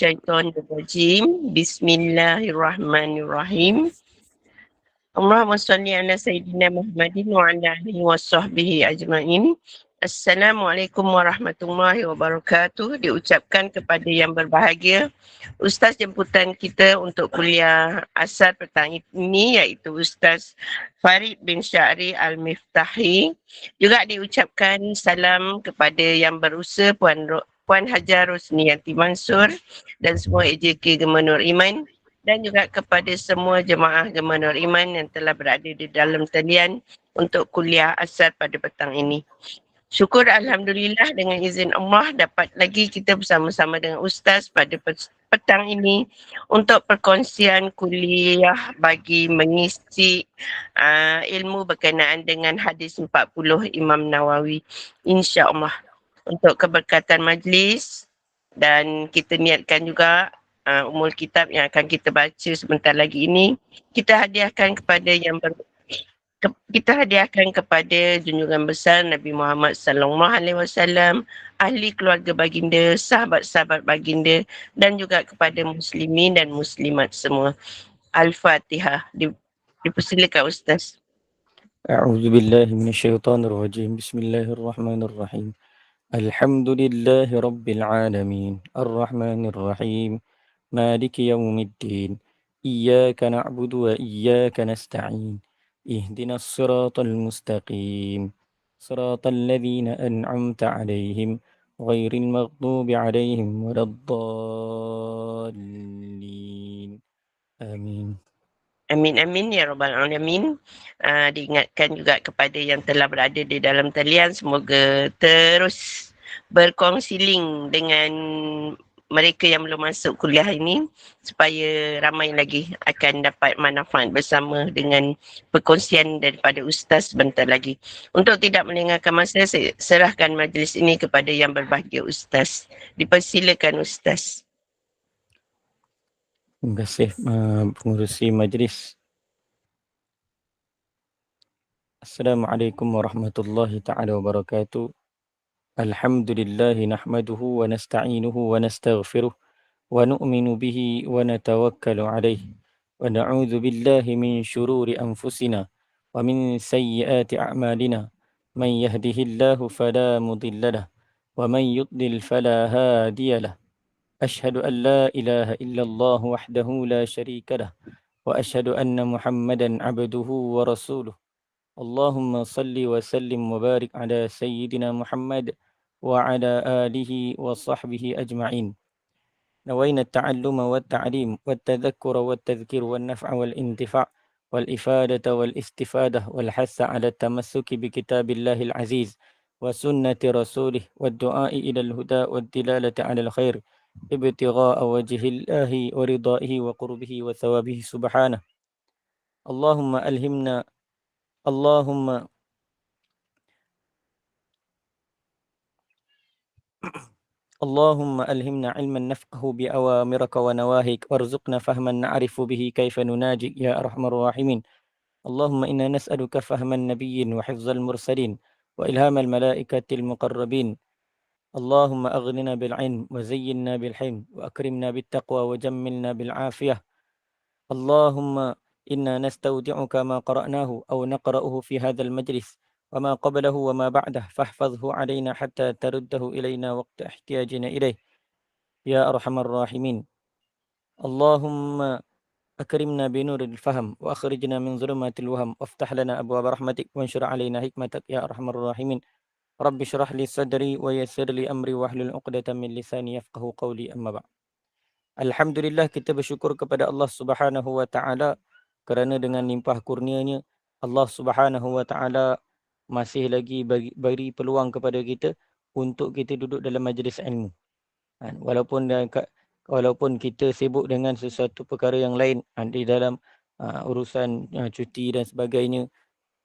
Syaitanirrajim. Bismillahirrahmanirrahim. Allahumma salli ala Sayyidina Muhammadin wa ala alihi wa sahbihi ajma'in. Assalamualaikum warahmatullahi wabarakatuh. Diucapkan kepada yang berbahagia Ustaz jemputan kita untuk kuliah asar petang ini iaitu Ustaz Farid bin Syahri Al-Miftahi. Juga diucapkan salam kepada yang berusaha Puan Hajar Rosniyanti Mansur dan semua AJK Gemah Nur Iman, dan juga kepada semua jemaah Gemah Nur Iman yang telah berada di dalam talian untuk kuliah asar pada petang ini. Syukur Alhamdulillah dengan izin Allah dapat lagi kita bersama-sama dengan Ustaz pada petang ini untuk perkongsian kuliah bagi mengisi ilmu berkenaan dengan hadis 40 Imam Nawawi, insya-Allah, untuk keberkatan majlis. Dan kita niatkan juga umul kitab yang akan kita baca sebentar lagi ini kita hadiahkan kepada junjungan besar Nabi Muhammad sallallahu alaihi wasallam, ahli keluarga baginda, sahabat-sahabat baginda, dan juga kepada muslimin dan muslimat semua. Al-Fatihah. Dipersilakan Ustaz. أعوذ بالله من الشيطان الرجيم. بسم الله الرحمن الرحيم. الحمد لله رب العالمين الرحمن الرحيم مالك يوم الدين إياك نعبد وإياك نستعين اهدنا الصراط المستقيم صراط الذين أنعمت عليهم غير المغضوب عليهم ولا الضالين آمين. Amin ya rabbal alamin. Diingatkan juga kepada yang telah berada di dalam talian, semoga terus berkongsi link dengan mereka yang belum masuk kuliah ini supaya ramai lagi akan dapat manfaat bersama dengan perkongsian daripada Ustaz sebentar lagi. Untuk tidak melengahkan masa, saya serahkan majlis ini kepada yang berbahagia Ustaz. Dipersilakan Ustaz. Terima kasih pengurusi majlis. Assalamualaikum warahmatullahi ta'ala wabarakatuh. Alhamdulillahi nahmaduhu wa nasta'inuhu wa nastaghfiruh wa nu'minu bihi wa natawakkalu alaih wa na'udzu billahi min syururi anfusina wa min sayyiati a'malina man yahdihillahu fala mudilla lah wa man yudlil fala hadiya lah. أشهد أن لا إله إلا الله وحده لا شريك له وأشهد أن محمدا عبده ورسوله. اللهم صل وسلم وبارك على سيدنا محمد وعلى آله وصحبه أجمعين. نوينا التعلم والتعليم والتذكر والتذكير والنفع والانتفاع والإفادة والاستفادة والحث على التمسك بكتاب الله العزيز وسنة رسوله والدعاء إلى الهدى والدلالة على الخير ابتغاء وجه الله ورضائه وقربه وثوابه سبحانه. اللهم ألهمنا علما نفقه بأوامرك ونواهيك وارزقنا فهما نعرف به كيف نناجي يا أرحم الراحمين. اللهم إنا نسألك فهم النبيين وحفظ المرسلين وإلهام الملائكة المقربين. اللهم أغننا بالعلم وزينا بالحلم وأكرمنا بالتقوى وجملنا بالعافية. اللهم إنا نستودعك ما قرأناه أو نقرأه في هذا المجلس وما قبله وما بعده فاحفظه علينا حتى ترده إلينا وقت احتياجنا إليه يا أرحم الراحمين. اللهم أكرمنا بنور الفهم وأخرجنا من ظلمات الوهم وافتح لنا أبواب رحمتك وانشر علينا حكمتك يا أرحم الراحمين. Rabbi syrah li sadri wa yassir li amri wahlul 'uqdatam min lisani yafqahu qawli, amma ba'd. Alhamdulillah, kita bersyukur kepada Allah Subhanahu wa taala kerana dengan limpah kurnia-Nya Allah Subhanahu wa taala masih lagi beri peluang kepada kita untuk kita duduk dalam majlis ilmu. Walaupun kita sibuk dengan sesuatu perkara yang lain di dalam urusan cuti dan sebagainya,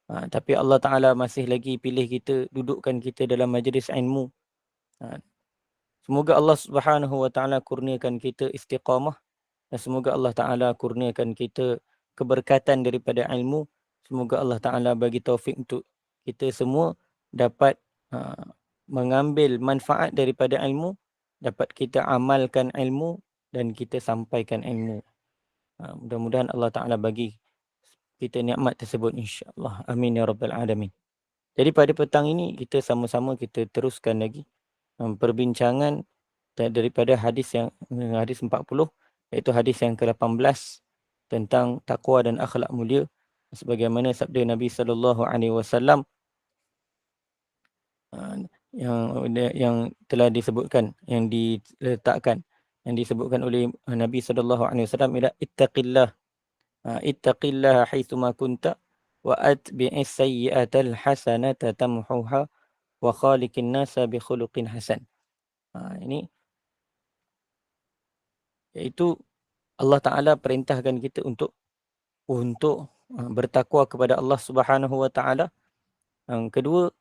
tapi Allah Ta'ala masih lagi pilih kita, dudukkan kita dalam majlis ilmu. Semoga Allah Subhanahu Wa Ta'ala kurniakan kita istiqamah dan semoga Allah Ta'ala kurniakan kita keberkatan daripada ilmu. Semoga Allah Ta'ala bagi taufik untuk kita semua dapat mengambil manfaat daripada ilmu, dapat kita amalkan ilmu dan kita sampaikan ilmu. Mudah-mudahan Allah Ta'ala bagi kita nikmat tersebut, insya-Allah. Amin ya rabbal alamin. Jadi pada petang ini kita sama-sama kita teruskan lagi perbincangan daripada hadis 40, iaitu hadis yang ke-18 tentang takwa dan akhlak mulia, sebagaimana sabda Nabi sallallahu alaihi wasallam yang telah disebutkan, yang disebutkan oleh Nabi sallallahu alaihi wasallam, ila ittaqillah haitsuma kunta wa atbi'is sayyi'atal hasanata tamhuha wa khaliqin nasa bi khuluqin hasan. Ini iaitu Allah Taala perintahkan kita untuk bertakwa kepada Allah Subhanahu wa taala. Yang kedua,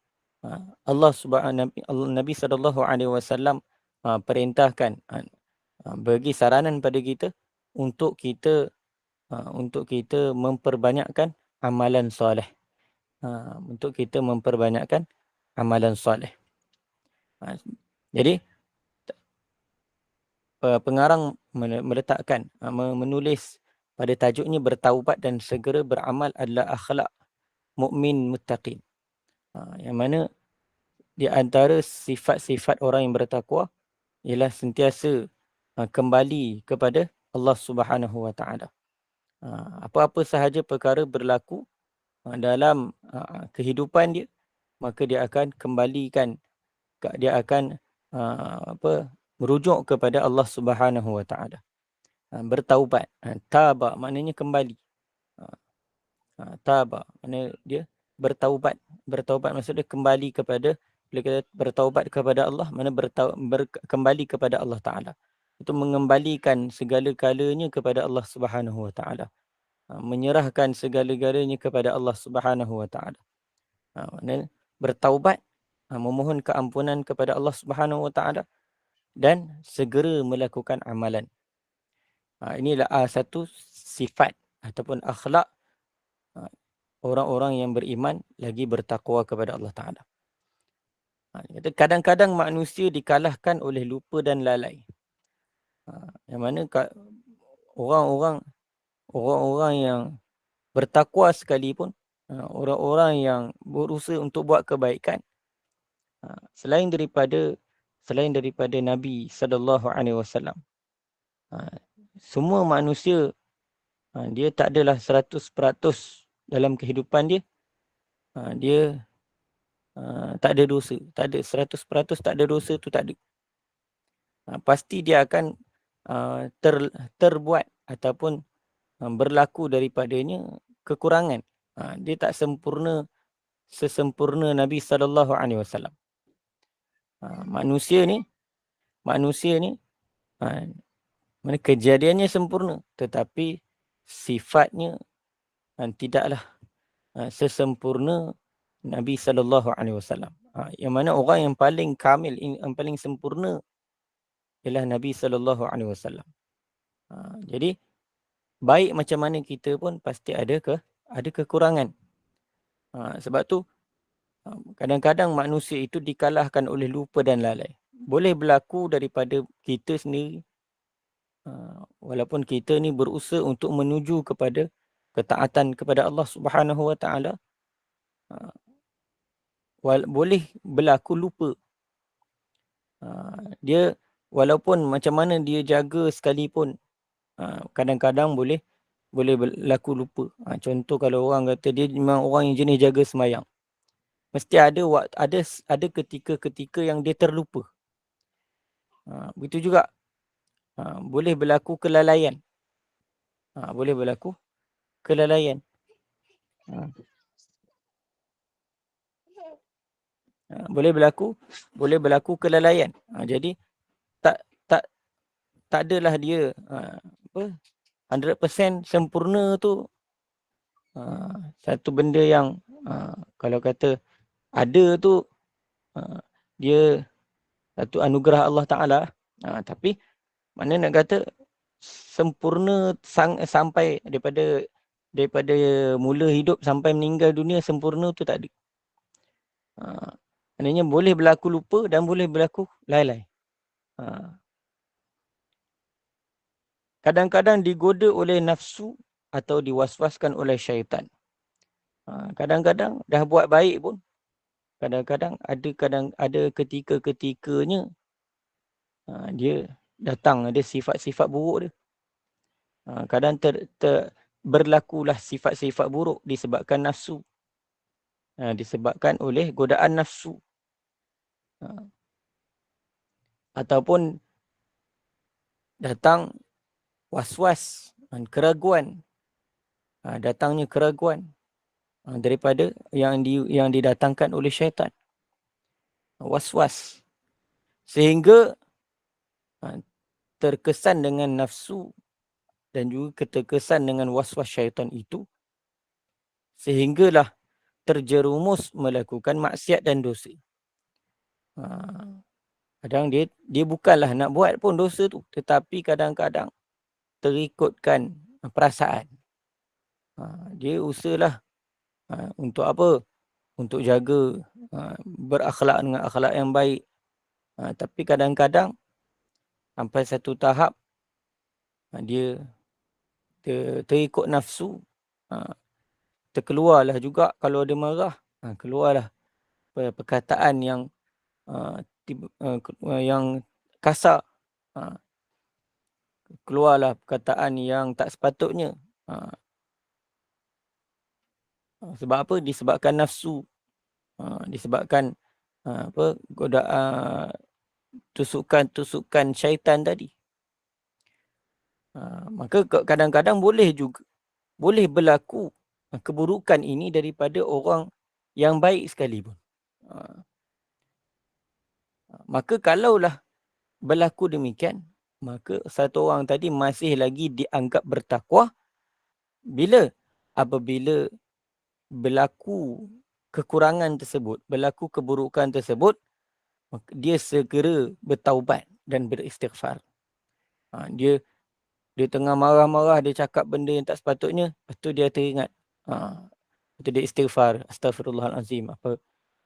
Nabi sallallahu alaihi wasallam perintahkan, bagi saranan pada kita untuk kita memperbanyakkan amalan soleh. Untuk kita memperbanyakkan amalan soleh. Jadi pengarang meletakkan, menulis pada tajuknya bertaubat dan segera beramal adalah akhlak mukmin muttaqin. Yang mana di antara sifat-sifat orang yang bertakwa ialah sentiasa kembali kepada Allah Subhanahu wa taala. Apa-apa sahaja perkara berlaku dalam kehidupan dia, maka dia akan kembalikan, dia akan merujuk kepada Allah Subhanahu wa taala. Bertaubat, taba maknanya kembali. Taba maknanya dia bertaubat. Bertaubat maksudnya kembali kepada, bila kita bertaubat kepada Allah, mana kembali kepada Allah Taala. Itu mengembalikan segala-galanya kepada Allah Subhanahu wa taala. Menyerahkan segala-galanya kepada Allah Subhanahu wa taala. Maknanya bertaubat, memohon keampunan kepada Allah Subhanahu wa taala dan segera melakukan amalan. Inilah satu sifat ataupun akhlak orang-orang yang beriman lagi bertakwa kepada Allah Ta'ala. Kadang-kadang manusia dikalahkan oleh lupa dan lalai. Yang mana orang-orang yang bertakwa sekalipun, orang-orang yang berusaha untuk buat kebaikan, selain daripada Nabi sallallahu alaihi wasallam, semua manusia dia tak adalah 100% dalam kehidupan dia dia tak ada dosa, tak ada 100% tak ada dosa tu, tak ada. Pasti dia akan terbuat ataupun berlaku daripadanya kekurangan. Dia tak sempurna sesempurna Nabi sallallahu alaihi wasallam. Manusia ni mana kejadiannya sempurna, tetapi sifatnya tidaklah sesempurna Nabi sallallahu alaihi wasallam. Yang mana orang yang paling kamil, yang paling sempurna ialah Nabi sallallahu alaihi wasallam. Jadi baik macam mana kita pun pasti ada kekurangan. Sebab tu kadang-kadang manusia itu dikalahkan oleh lupa dan lalai. Boleh berlaku daripada kita sendiri. Walaupun kita ni berusaha untuk menuju kepada ketaatan kepada Allah Subhanahu wa taala, boleh berlaku lupa. Dia walaupun macam mana dia jaga sekalipun, kadang-kadang boleh berlaku lupa. Contoh, kalau orang kata dia memang orang yang jenis jaga sembahyang, mesti ada ketika-ketika yang dia terlupa. Begitu juga boleh berlaku kelalaian. Boleh berlaku kelalaian. Boleh berlaku kelalaian. Jadi tak adalah dia 100% sempurna tu. Satu benda yang kalau kata ada tu, dia satu anugerah Allah Taala. Tapi mana nak kata sempurna sampai daripada mula hidup sampai meninggal dunia, sempurna tu tak ada. Maknanya boleh berlaku lupa dan boleh berlaku lalai. kadang-kadang digoda oleh nafsu atau diwaswaskan oleh syaitan. Kadang-kadang dah buat baik pun, kadang-kadang ada ketika-ketikanya dia datang ada sifat-sifat buruk dia. Kadang berlakulah sifat-sifat buruk disebabkan nafsu. Disebabkan oleh godaan nafsu. Ataupun datang was-was, keraguan. Datangnya keraguan daripada yang didatangkan oleh syaitan. Was-was. Sehingga terkesan dengan nafsu dan juga terkesan dengan was-was syaitan itu, sehinggalah terjerumus melakukan maksiat dan dosa. Kadang dia bukanlah nak buat pun dosa tu, tetapi kadang-kadang terikutkan perasaan. Dia usahalah untuk apa? Untuk jaga berakhlak dengan akhlak yang baik. Tapi kadang-kadang sampai satu tahap dia terikut nafsu. Terkeluarlah juga kalau dia marah. Keluarlah perkataan yang kasar. Keluarlah perkataan yang tak sepatutnya. Sebab apa? Disebabkan nafsu. Disebabkan godaan tusukan syaitan tadi. Maka kadang-kadang boleh berlaku keburukan ini daripada orang yang baik sekalipun. Maka kalaulah berlaku demikian, maka satu orang tadi masih lagi dianggap bertakwa apabila berlaku kekurangan tersebut, berlaku keburukan tersebut, maka dia segera bertaubat dan beristighfar. Dia tengah marah-marah, dia cakap benda yang tak sepatutnya, lepas tu dia teringat. Lepas tu dia istighfar, astaghfirullahalazim.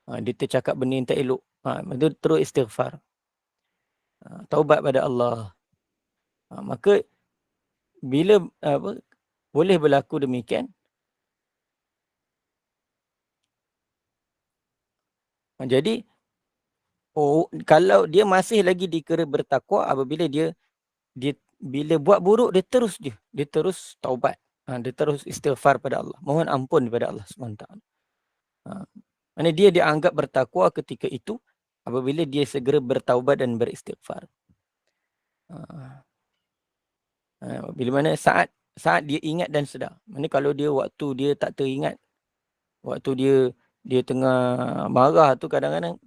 Dia tercakap benda yang tak elok. Lepas tu terus istighfar. Taubat pada Allah. Maka bila boleh berlaku demikian, jadi kalau dia masih lagi dikira bertakwa apabila dia bila buat buruk dia terus taubat, dia terus istighfar pada Allah, mohon ampun kepada Allah SWT. Maksudnya dia dianggap bertakwa ketika itu apabila dia segera bertaubat dan beristighfar. Bila mana saat dia ingat dan sedar. Maksudnya kalau dia waktu dia tak teringat, waktu dia tengah marah tu kadang-kadang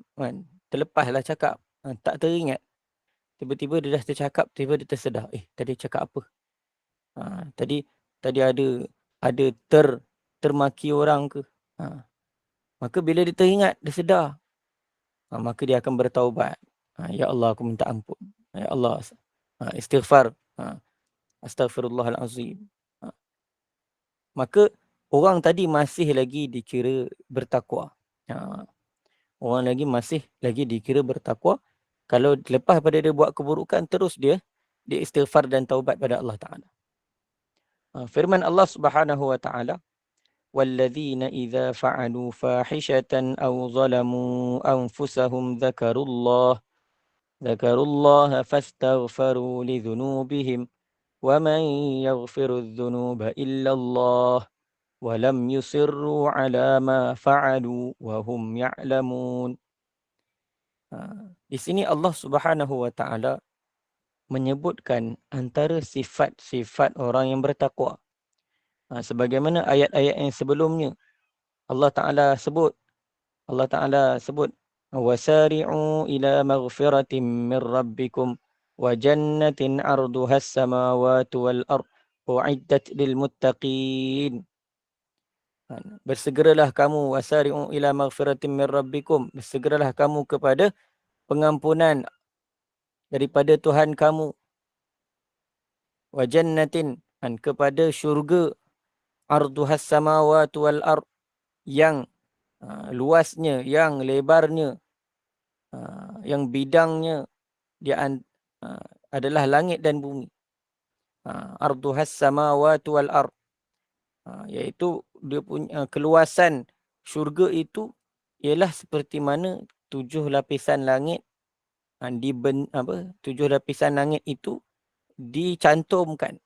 terlepaslah cakap, tak teringat. Tiba-tiba dia dah tercakap, tiba dia tersedar. Tadi cakap apa? Tadi ada termaki orang ke? Maka bila dia teringat, dia sedar. Maka dia akan bertaubat. Ya Allah, aku minta ampun. Ya Allah, istighfar. Astaghfirullahalazim. Maka orang tadi masih lagi dikira bertakwa. Orang lagi masih lagi dikira bertakwa. Kalau lepas pada dia buat keburukan, terus dia istighfar dan taubat pada Allah Ta'ala. Firman Allah Subhanahu wa Ta'ala, وَالَّذِينَ إِذَا فَعَلُوا فَاحِشَةً أَوْ ظَلَمُوا أَنفُسَهُمْ ذَكَرُوا اللَّهَ فَاسْتَغْفَرُوا لِذُنُوبِهِمْ وَمَنْ يَغْفِرُ الذُّنُوبَ إِلَّا اللَّهُ وَلَمْ يُصِرُّوا عَلَى مَا فَعَلُوا وَهُمْ يَعْلَمُونَ. Di sini Allah Subhanahu wa Ta'ala menyebutkan antara sifat-sifat orang yang bertakwa. Sebagaimana ayat-ayat yang sebelumnya Allah Ta'ala sebut wasari'u ila maghfiratin min rabbikum wa jannatin 'arduhas samawati wal ard u'iddat lil muttaqin. Bersegeralah kamu wasari'u ila maghfiratin min rabbikum, bersegeralah kamu kepada pengampunan daripada Tuhan kamu, wa jannatin, kepada syurga, arduhas samawati wal ard, yang luasnya, yang lebarnya, yang bidangnya dia adalah langit dan bumi. Arduhas samawati wal ard. Iaitu dia punya keluasan syurga itu ialah seperti mana 7 lapisan langit, tujuh lapisan langit itu dicantumkan.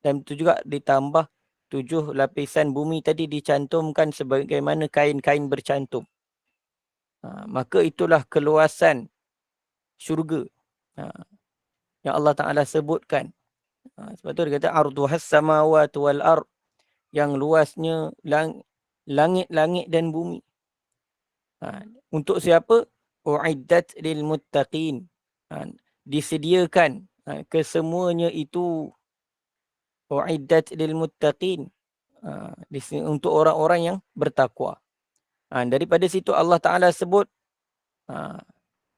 Dan itu juga ditambah 7 lapisan bumi tadi dicantumkan sebagaimana kain-kain bercantum. Maka itulah keluasan syurga yang Allah Ta'ala sebutkan. Sebab tu dia kata arduhas samawati wal ard, yang luasnya langit-langit dan bumi. Untuk siapa? Uiddat lil muttaqin. Disediakan kesemuanya itu uiddat lil muttaqin, untuk orang-orang yang bertakwa. Daripada situ Allah Ta'ala sebut,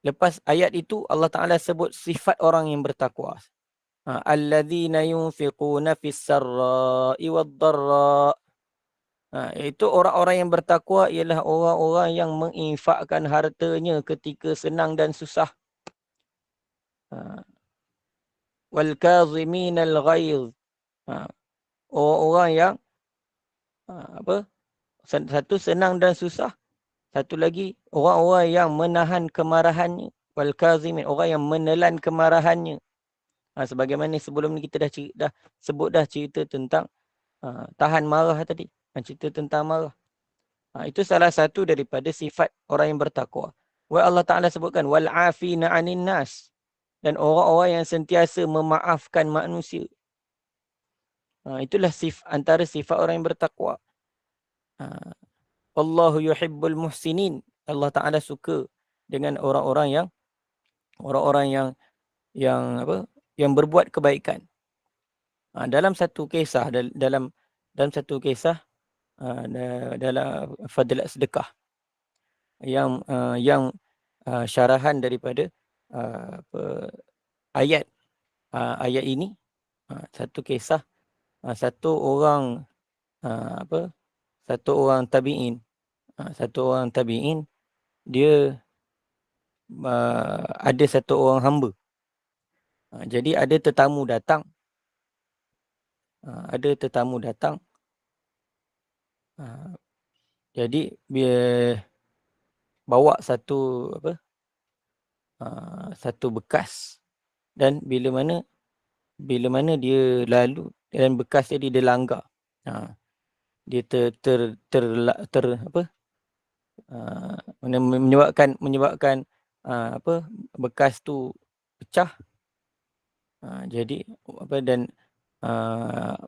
lepas ayat itu Allah Ta'ala sebut sifat orang yang bertakwa. Alladzina yunfiquna fis sarra'i wad dharra. Iaitu orang-orang yang bertakwa ialah orang-orang yang menginfakkan hartanya ketika senang dan susah. Wal kaziminal ghaiz. Orang-orang yang satu senang dan susah. Satu lagi orang-orang yang menahan kemarahannya. Wal kazimin, orang yang menelan kemarahannya. Sebagaimana sebelum ni kita dah sebut cerita tentang tahan marah tadi. Cerita tentang marah. Itu salah satu daripada sifat orang yang bertakwa. Allah Ta'ala sebutkan wal afina 'anin nas, dan orang-orang yang sentiasa memaafkan manusia. Itulah antara sifat orang yang bertakwa. Allahu yuhibbul muhsinin. Allah Ta'ala suka dengan orang-orang yang berbuat kebaikan. Dalam satu kisah dalam Fadlat Sedekah yang syarahan daripada ayat ini, satu kisah satu orang tabi'in, dia ada satu orang hamba. Jadi ada tetamu datang. Jadi dia bawa satu bekas, dan bila mana dia lalu dan bekas dia langgar, dia menyebabkan bekas tu pecah. Jadi dan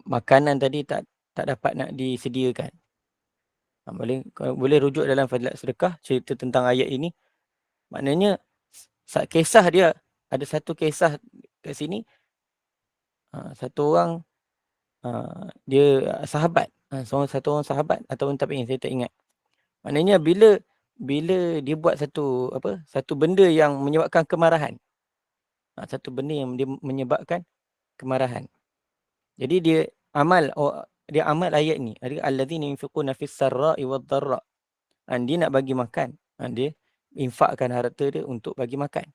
makanan tadi tak dapat nak disediakan. Boleh rujuk dalam Fadlat Sedekah cerita tentang ayat ini. Maknanya kisah dia, ada satu kisah kat sini, satu orang dia sahabat, satu orang sahabat ataupun tabi'in, saya tak ingat. Maknanya bila dia buat satu benda yang menyebabkan kemarahan, jadi dia amal ayat ni, alladzina yunfiquna fis sarra'i wad dharra. Dia nak bagi makan, dia infakkan harta dia untuk bagi makan.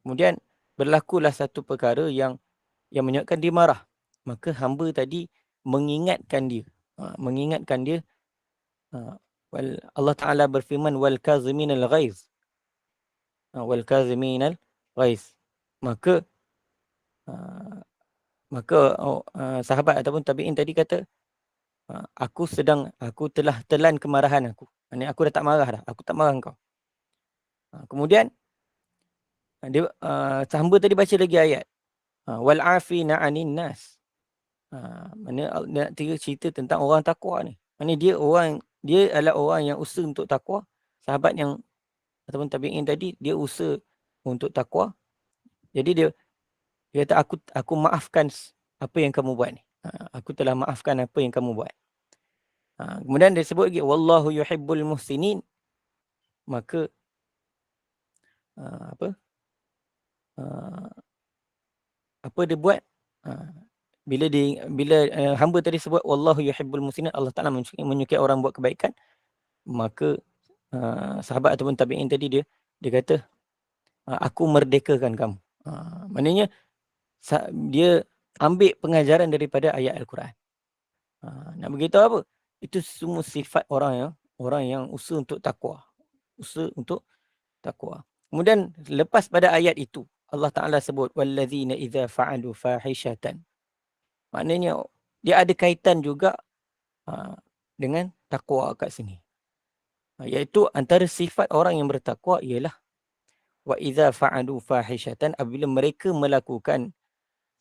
Kemudian berlakulah satu perkara yang menyebabkan dia marah. Maka hamba tadi mengingatkan dia. Allah Ta'ala berfirman wal kaziminal ghaiz. Maka sahabat ataupun tabi'in tadi kata, aku telah telan kemarahan aku. Aku dah tak marah dah. Aku tak marah kau. Kemudian dia hamba tadi baca lagi ayat. Wal afina 'anin nas. Mana nak cerita tentang orang takwa ni. Mana dia adalah orang yang usaha untuk takwa. Sahabat yang ataupun tabi'in tadi, dia usaha untuk takwa. Jadi dia kata aku maafkan apa yang kamu buat ni. Aku telah maafkan apa yang kamu buat. Kemudian dia sebut lagi wallahu yuhibbul muhsinin. Maka apa dia buat? Bila hamba tadi sebut wallahu yuhibbul muhsinin, Allah Ta'ala menyukai orang buat kebaikan, maka sahabat ataupun tabi'in tadi dia kata aku merdekakan kamu. Maknanya dia ambil pengajaran daripada ayat Al-Quran. Nak beritahu apa? Itu semua sifat orang yang usaha untuk takwa. Usaha untuk takwa. Kemudian lepas pada ayat itu, Allah Ta'ala sebut wallazina idza fa'alu fahishatan. Maknanya dia ada kaitan juga dengan takwa kat sini. Iaitu antara sifat orang yang bertakwa ialah wa idza fa'alu fahishatan, apabila mereka melakukan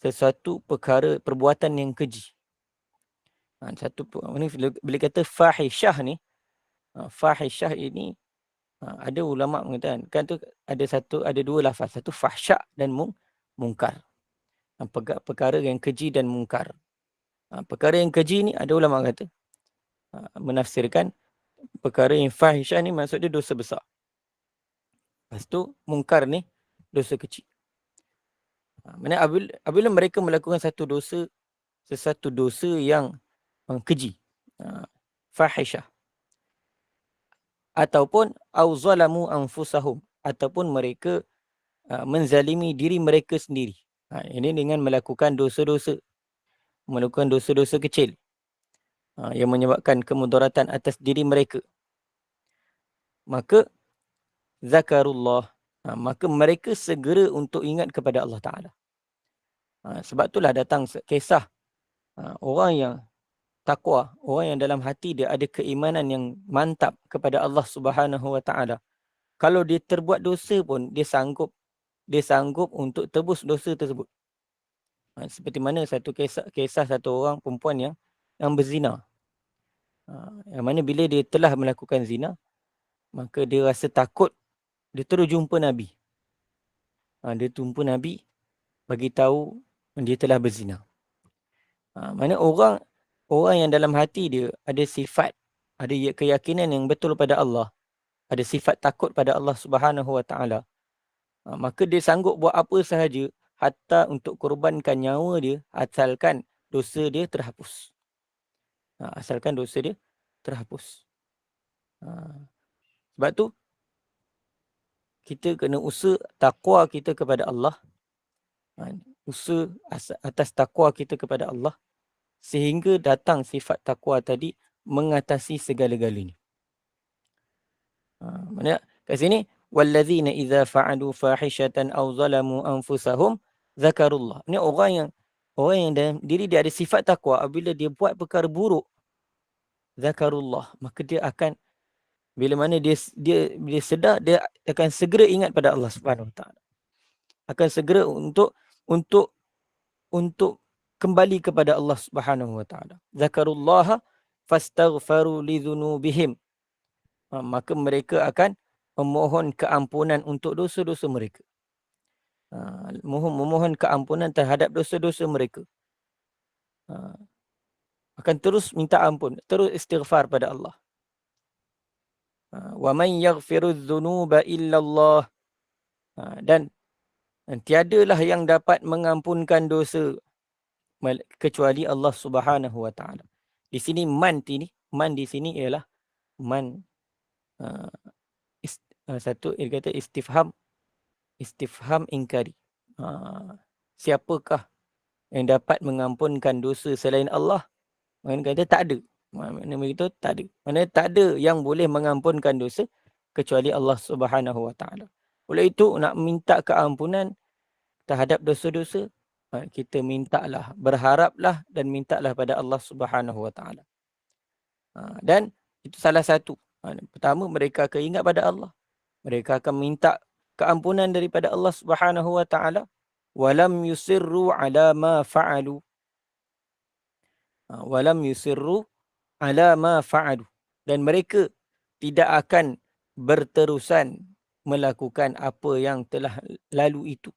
sesuatu perkara perbuatan yang keji. Bila kata fahishah ni, fahishah ini ada ulama mengatakan kan tu ada dua lafaz, satu fahsya dan mungkar. Perkara yang keji dan mungkar. Perkara yang keji ni ada ulama kata menafsirkan perkara yang fahishah ni maksud dia dosa besar. Lepas tu mungkar ni dosa kecil. Maksudnya apabila mereka melakukan sesuatu dosa yang keji, fahishah, ataupun auzalamu anfusahum, ataupun mereka menzalimi diri mereka sendiri. Ini dengan melakukan dosa-dosa kecil yang menyebabkan kemudaratan atas diri mereka. Maka zakarullah, maka mereka segera untuk ingat kepada Allah Ta'ala. Sebab itulah datang kisah orang yang takwa, orang yang dalam hati dia ada keimanan yang mantap kepada Allah Subhanahu Wa Ta'ala. Kalau dia terbuat dosa pun, dia sanggup untuk tebus dosa tersebut. Seperti mana satu kisah satu orang perempuan yang berzina. Yang mana bila dia telah melakukan zina, maka dia rasa takut, dia terus jumpa Nabi. Dia jumpa Nabi, bagi tahu dia telah berzina. Mana orang yang dalam hati dia ada sifat, ada keyakinan yang betul pada Allah, ada sifat takut pada Allah Subhanahu Wa Ta'ala, maka dia sanggup buat apa sahaja, hatta untuk korbankan nyawa dia, asalkan dosa dia terhapus. Sebab tu kita kena usaha takwa kita kepada Allah, usaha atas takwa kita kepada Allah, sehingga datang sifat takwa tadi mengatasi segala-galanya. Maksudnya kat sini wallazina idza fa'alu fahishatan aw zalamu anfusahum zakarullah. Ini orang yang dalam diri dia ada sifat takwa, apabila dia buat perkara buruk, zakarullah, maka dia akan, bila mana dia sedar, dia akan segera ingat pada Allah Subhanahu Wa Taala. Akan segera untuk kembali kepada Allah Subhanahu Wa Taala. Zakarullaha fastaghfaru lidzunubihim. Maka mereka akan memohon keampunan untuk dosa-dosa mereka. Memohon keampunan terhadap dosa-dosa mereka. Akan terus minta ampun, terus istighfar pada Allah. Wa man yaghfirudz dzunuba illallah. Dan tiadalah yang dapat mengampunkan dosa kecuali Allah Subhanahu Wa Taala. Di sini man di sini ialah man, satu dia kata istifham ingkari. Siapakah yang dapat mengampunkan dosa selain Allah? Mana kata tak ada. Mana begitu? Tak ada. Mana tak ada yang boleh mengampunkan dosa kecuali Allah Subhanahu Wa Taala. Oleh itu, nak minta keampunan terhadap dosa-dosa, kita mintalah, berharaplah dan mintalah pada Allah Subhanahu Wa Taala. Dan itu salah satu. Pertama, mereka akan ingat pada Allah. Mereka akan minta keampunan daripada Allah Subhanahu Wa Taala. Walam yusirru ala ma fa'alu. Walam yusirru ala ma fa'alu. Dan mereka tidak akan berterusan melakukan apa yang telah lalu itu.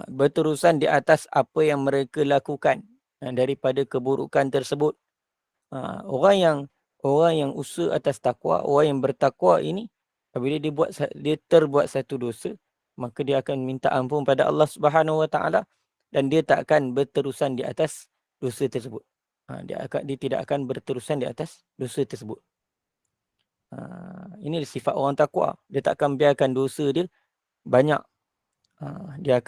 Berterusan di atas apa yang mereka lakukan daripada keburukan tersebut. Orang yang usaha atas takwa, orang yang bertakwa ini, apabila dia terbuat satu dosa, maka dia akan minta ampun pada Allah Subhanahu Wa Taala, dan dia tak akan berterusan di atas dosa tersebut. Dia tidak akan berterusan di atas dosa tersebut. Ini sifat orang takwa. Dia tak akan biarkan dosa dia banyak. Dia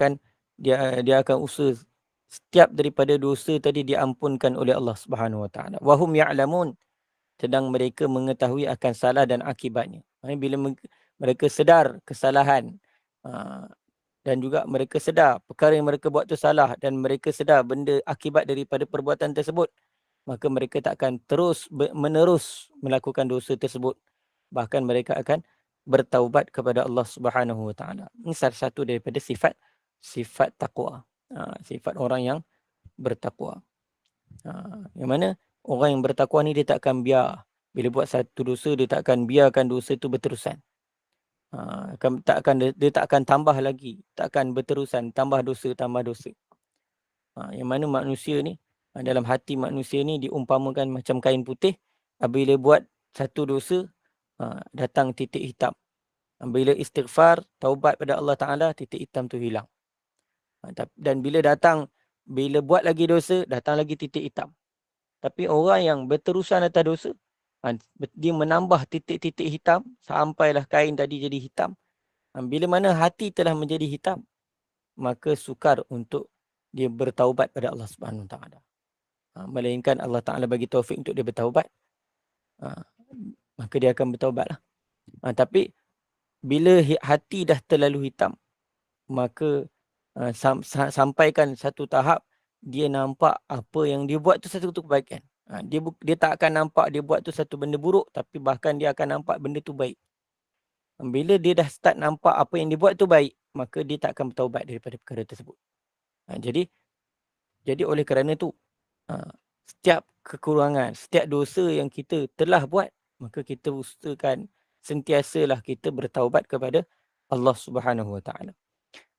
akan usaha setiap daripada dosa tadi diampunkan oleh Allah Subhanahu Wa Taala. Wahum ya'lamun, sedang mereka mengetahui akan salah dan akibatnya. Bila mereka sedar kesalahan, dan juga mereka sedar perkara yang mereka buat tu salah, dan mereka sedar benda akibat daripada perbuatan tersebut, maka mereka tak akan terus menerus melakukan dosa tersebut. Bahkan mereka akan bertaubat kepada Allah Subhanahu Wa Taala. Ini salah satu daripada sifat takwa. Sifat orang yang bertakwa. Yang mana orang yang bertakwa ni dia tak akan biar bila buat satu dosa, dia tak akan biarkan dosa itu berterusan. Dia tak akan tambah lagi, tak akan berterusan, tambah dosa. Yang mana manusia ni, dalam hati manusia ni diumpamakan macam kain putih. Bila buat satu dosa, datang titik hitam. Bila istighfar, taubat pada Allah Ta'ala, titik hitam tu hilang. Dan bila buat lagi dosa, datang lagi titik hitam. Tapi orang yang berterusan atas dosa, dia menambah titik-titik hitam sampailah kain tadi jadi hitam. Bila mana hati telah menjadi hitam, maka sukar untuk dia bertaubat pada Allah Subhanahu Wa Taala. Melainkan Allah Ta'ala bagi taufik untuk dia bertaubat, maka dia akan bertaubatlah. Tapi bila hati dah terlalu hitam, maka sampaikan satu tahap dia nampak apa yang dia buat tu satu kebaikan. Dia tak akan nampak dia buat tu satu benda buruk, tapi bahkan dia akan nampak benda tu baik. Bila dia dah start nampak apa yang dia buat tu baik, maka dia tak akan bertaubat daripada perkara tersebut. Jadi oleh kerana tu, setiap kekurangan, setiap dosa yang kita telah buat, maka kita usahakan sentiasalah kita bertaubat kepada Allah Subhanahu Wa Taala.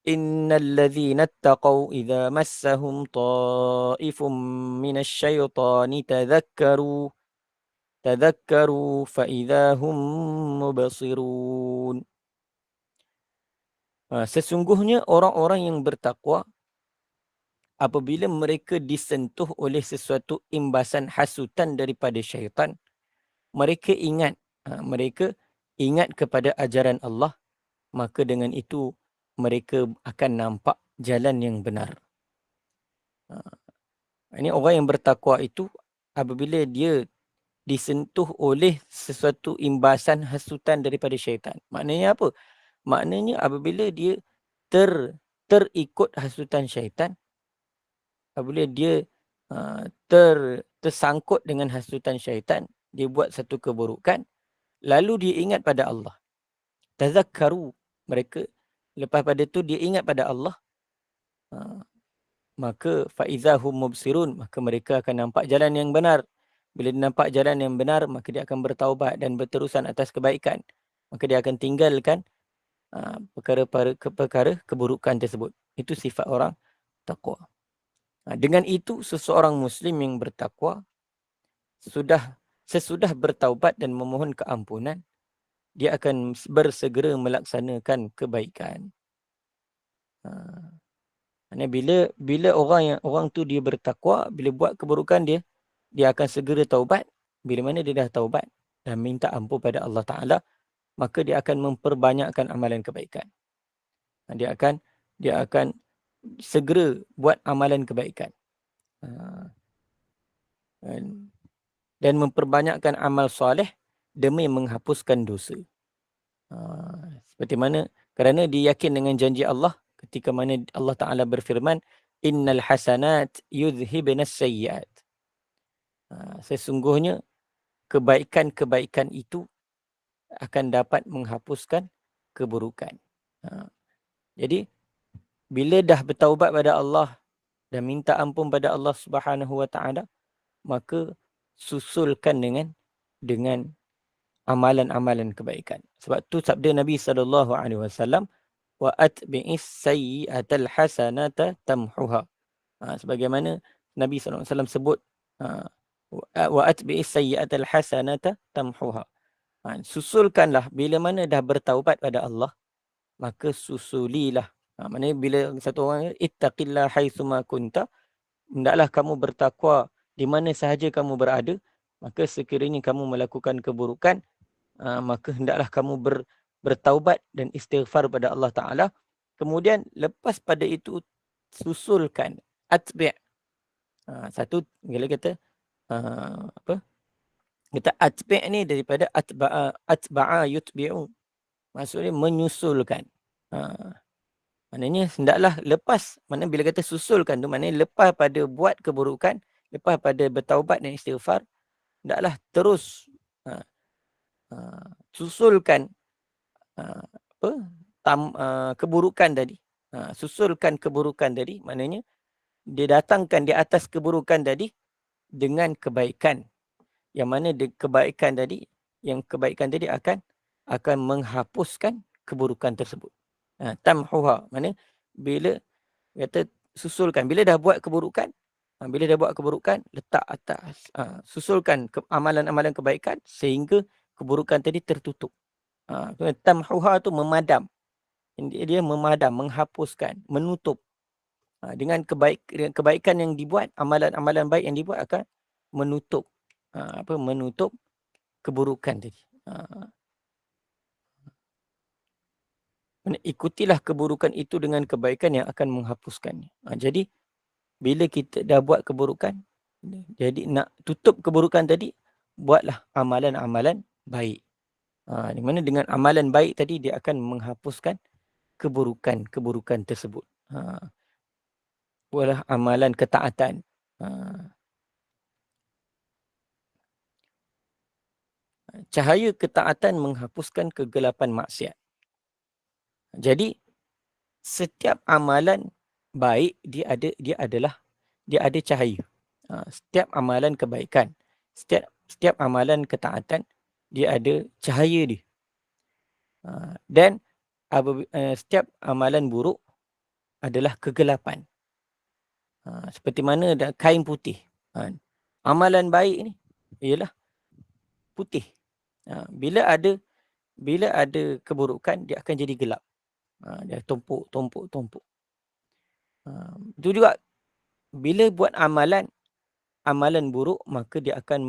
Innal ladzina ittaqaw idza massahum ta'ifum minasy syaitani tadhakkaru fa idza hum mubsirun. Sesungguhnya orang-orang yang bertakwa, apabila mereka disentuh oleh sesuatu imbasan hasutan daripada syaitan, mereka ingat kepada ajaran Allah, maka dengan itu mereka akan nampak jalan yang benar. Ini orang yang bertakwa itu, apabila dia disentuh oleh sesuatu imbasan hasutan daripada syaitan. Maknanya apa? Maknanya apabila dia terikut hasutan syaitan, apabila dia tersangkut dengan hasutan syaitan, dia buat satu keburukan, lalu dia ingat pada Allah. Tazakkaru, mereka lepas pada tu dia ingat pada Allah, maka faizahum mubsirun, maka mereka akan nampak jalan yang benar. Bila dia nampak jalan yang benar, maka dia akan bertaubat dan berterusan atas kebaikan. Maka dia akan tinggalkan perkara keburukan tersebut. Itu sifat orang takwa. Dengan itu seseorang Muslim yang bertakwa, sesudah bertaubat dan memohon keampunan, dia akan bersegera melaksanakan kebaikan. Bila orang tu dia bertakwa, bila buat keburukan dia akan segera taubat. Bila mana dia dah taubat dan minta ampun pada Allah Ta'ala, maka dia akan memperbanyakkan amalan kebaikan. Dia akan segera buat amalan kebaikan. Dan memperbanyakkan amal soleh demi menghapuskan dosa. Seperti mana? Kerana dia yakin dengan janji Allah ketika mana Allah Ta'ala berfirman, innal hasanat yudhibnas sayyiat. Sesungguhnya kebaikan-kebaikan itu akan dapat menghapuskan keburukan. Jadi bila dah bertaubat pada Allah dan minta ampun pada Allah Subhanahu Wa Ta'ala, maka susulkan dengan amalan-amalan kebaikan. Sebab tu sabda Nabi SAW, wa atbi'is sayyi'atal hasanata tamhuha. Sebagaimana Nabi SAW sebut, wa atbi'is sayyi'atal hasanata tamhuha. Susulkanlah bila mana dah bertaubat pada Allah, maka susulilah. Maknanya bila satu orang ittaqillah haitsuma kunta, hendaklah kamu bertakwa di mana sahaja kamu berada, maka sekiranya kamu melakukan keburukan, maka hendaklah kamu bertaubat dan istighfar pada Allah Ta'ala. Kemudian lepas pada itu susulkan atbi'. Satu bila kata apa? Kita atbi' ni daripada atba'a yutbi'u. Maksudnya menyusulkan. Maknanya hendaklah lepas. Mana bila kata susulkan tu maknanya lepas pada buat keburukan, lepas pada bertaubat dan istighfar, hendaklah terus susulkan apa? Keburukan tadi. Susulkan keburukan tadi maknanya dia datangkan di atas keburukan tadi dengan kebaikan. Yang mana kebaikan tadi akan menghapuskan keburukan tersebut. Tamhuha, mana bila kata susulkan, bila dah buat keburukan, letak atas, susulkan amalan-amalan kebaikan sehingga keburukan tadi tertutup. Tamhuha tu memadam. Dia memadam, menghapuskan, menutup. Dengan kebaikan yang dibuat, amalan-amalan baik yang dibuat akan menutup menutup keburukan tadi. Ikutilah keburukan itu dengan kebaikan yang akan menghapuskannya. Jadi bila kita dah buat keburukan, jadi nak tutup keburukan tadi, buatlah amalan-amalan baik. Di mana dengan amalan baik tadi dia akan menghapuskan keburukan tersebut. Buatlah amalan ketaatan. Cahaya ketaatan menghapuskan kegelapan maksiat. Jadi setiap amalan baik dia ada cahaya. Setiap amalan kebaikan, setiap amalan ketaatan dia ada cahaya dia. Dan setiap amalan buruk adalah kegelapan. Seperti mana kain putih. Amalan baik ni ialah putih. Bila ada keburukan dia akan jadi gelap. Dia tumpuk. Itu juga bila buat amalan buruk, maka dia akan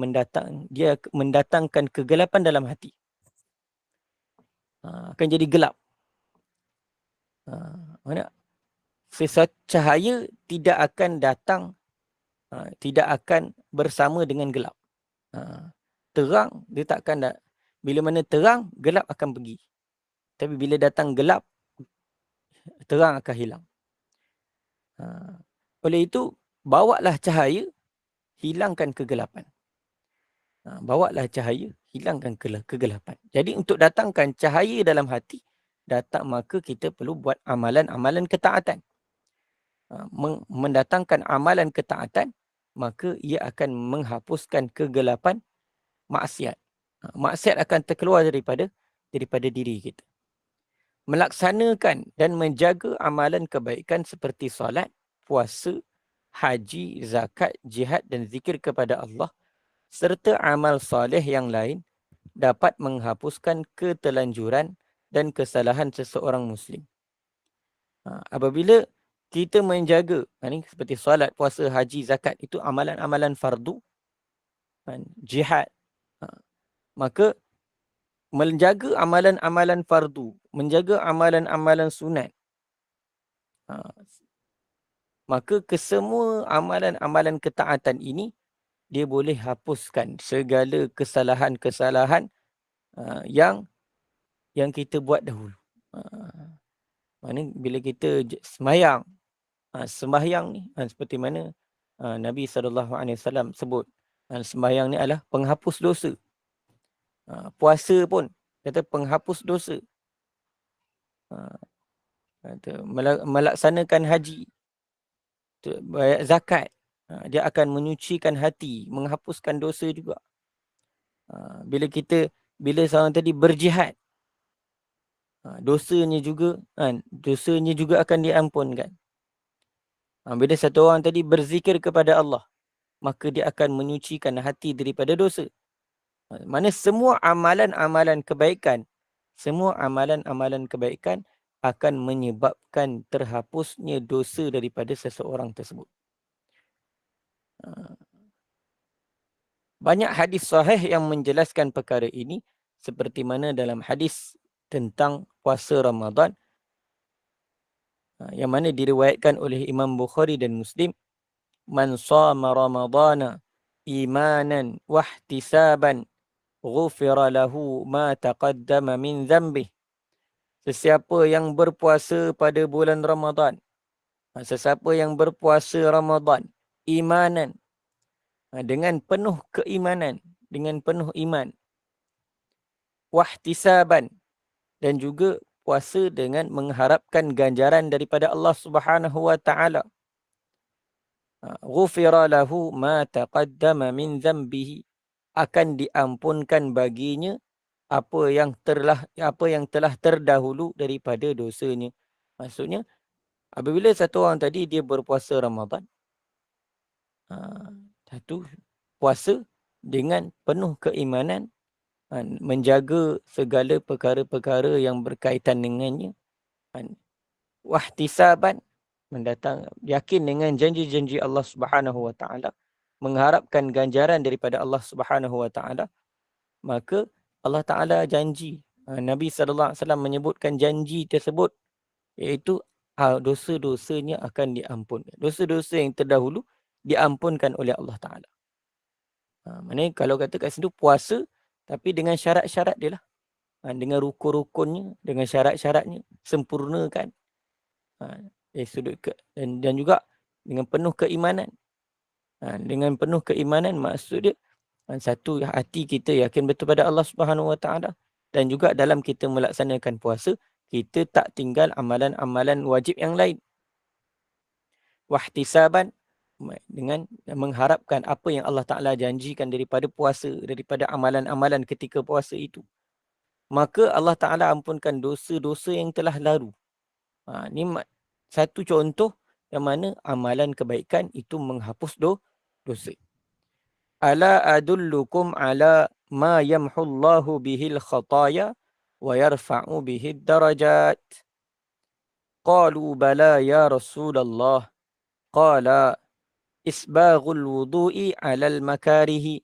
mendatangkan kegelapan dalam hati. Akan jadi gelap. Mana sesuatu cahaya tidak akan datang, tidak akan bersama dengan gelap. Terang dia takkan bila mana terang, gelap akan pergi. Tapi bila datang gelap, terang akan hilang. Oleh itu, bawalah cahaya, hilangkan kegelapan. Bawalah cahaya, hilangkan kegelapan. Jadi untuk datangkan cahaya dalam hati, maka kita perlu buat amalan-amalan ketaatan. Mendatangkan amalan ketaatan, maka ia akan menghapuskan kegelapan maksiat. Maksiat akan terkeluar daripada diri kita. Melaksanakan dan menjaga amalan kebaikan seperti solat, puasa, haji, zakat, jihad dan zikir kepada Allah serta amal soleh yang lain dapat menghapuskan ketelanjuran dan kesalahan seseorang Muslim. Apabila kita menjaga, ini seperti solat, puasa, haji, zakat, itu amalan-amalan fardu, jihad, maka menjaga amalan-amalan fardu, menjaga amalan-amalan sunat, maka kesemua amalan-amalan ketaatan ini dia boleh hapuskan segala kesalahan-kesalahan yang kita buat dahulu. Mana bila kita sembahyang, sembahyang ni seperti mana Nabi SAW sebut, sembahyang ni adalah penghapus dosa. Puasa pun kata penghapus dosa. Melaksanakan haji, bayar zakat, dia akan menyucikan hati, menghapuskan dosa juga. Bila seorang tadi berjihad, dosanya juga akan diampunkan. Bila satu orang tadi berzikir kepada Allah, maka dia akan menyucikan hati daripada dosa. Mana semua amalan-amalan kebaikan akan menyebabkan terhapusnya dosa daripada seseorang tersebut. Banyak hadis sahih yang menjelaskan perkara ini, seperti mana dalam hadis tentang puasa Ramadan yang mana diriwayatkan oleh Imam Bukhari dan Muslim man shama ramadana imanan wahtisaban ghufira lahu ma taqaddama min dhanbih. Sesiapa yang berpuasa pada bulan Ramadan, sesiapa yang berpuasa Ramadan imanan, dengan penuh keimanan, dengan penuh iman, wahtisaban, dan juga puasa dengan mengharapkan ganjaran daripada Allah Subhanahu wa taala. Ghufira lahu ma taqaddama min dhanbihi, akan diampunkan baginya apa yang telah terdahulu daripada dosanya. Maksudnya, apabila satu orang tadi dia berpuasa Ramadan, satu puasa dengan penuh keimanan, menjaga segala perkara-perkara yang berkaitan dengannya, wahtisaban, yakin dengan janji-janji Allah Subhanahu wa taala, mengharapkan ganjaran daripada Allah Subhanahu wa taala, maka Allah Taala janji, Nabi sallallahu alaihi wasallam menyebutkan janji tersebut, iaitu dosa-dosanya akan diampunkan. Dosa-dosa yang terdahulu diampunkan oleh Allah Taala. Maknanya kalau kata kat situ puasa tapi dengan syarat-syarat dia lah. Dengan rukun-rukunnya, dengan syarat-syaratnya, sempurnakan. Dan juga dengan penuh keimanan. Dengan penuh keimanan maksud dia, satu, hati kita yakin betul pada Allah Subhanahu wa taala, dan juga dalam kita melaksanakan puasa, kita tak tinggal amalan-amalan wajib yang lain. Wahtisaban, dengan mengharapkan apa yang Allah Taala janjikan daripada puasa, daripada amalan-amalan ketika puasa itu, maka Allah Taala ampunkan dosa-dosa yang telah lalu. Ini satu contoh yang mana amalan kebaikan itu menghapus dosa. Ala adullukum ala ma yamhullahu bihil khataya wa yarfa'u bihid darajat. Qalu bala ya Rasulullah. Qala isbaghul wudu'i alal makarihi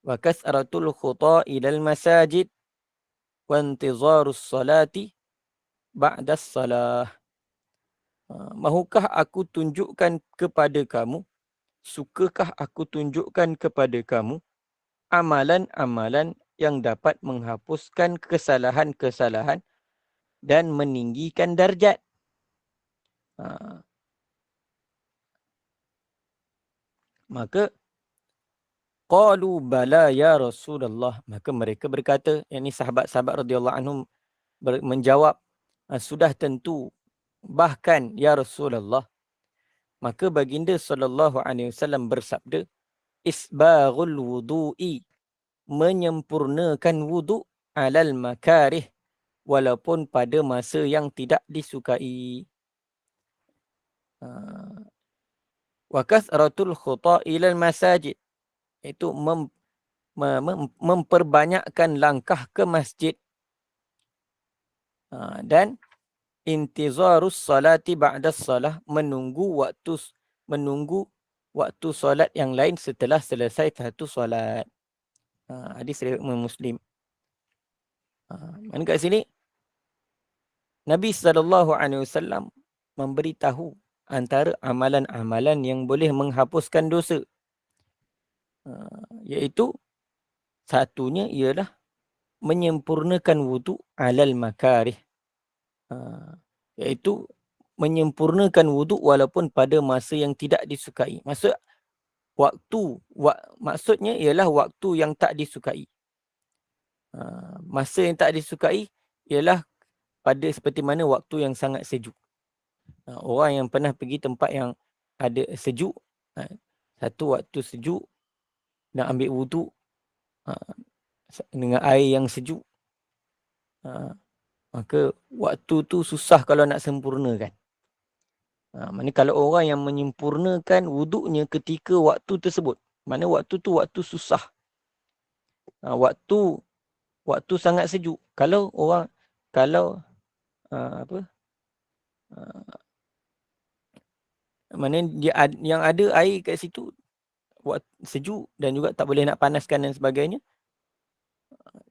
wa kasratul khuta ilal masajid wa intizarus salati ba'das salah. Mahukah aku tunjukkan kepada kamu, sukakah aku tunjukkan kepada kamu amalan-amalan yang dapat menghapuskan kesalahan-kesalahan dan meninggikan darjat? Maka qalu bala ya Rasulullah, maka mereka berkata, yakni sahabat-sahabat radhiyallahu anhum menjawab, sudah tentu, bahkan ya Rasulullah. Maka baginda sallallahu alaihi wasallam bersabda, isbaghul wudu'i, menyempurnakan wudu, alal makarih, walaupun pada masa yang tidak disukai. Wa kasratul khuta ilal masajid, itu memperbanyakkan langkah ke masjid. Dan intizarus salati ba'das salah, menunggu waktu solat yang lain setelah selesai satu solat. Hadis riwayat Muslim. Kat sini Nabi SAW memberitahu antara amalan-amalan yang boleh menghapuskan dosa, iaitu satunya ialah menyempurnakan wudu alal makarih, iaitu menyempurnakan wudu walaupun pada masa yang tidak disukai. Maksudnya ialah waktu yang tak disukai. Masa yang tak disukai ialah pada seperti mana waktu yang sangat sejuk. Orang yang pernah pergi tempat yang ada sejuk, satu waktu sejuk, nak ambil wudu dengan air yang sejuk, maka waktu tu susah kalau nak sempurnakan. Mana kalau orang yang menyempurnakan wuduknya ketika waktu tersebut, mana waktu tu waktu susah, waktu sangat sejuk. Kalau mana dia yang ada air kat situ sejuk dan juga tak boleh nak panaskan dan sebagainya,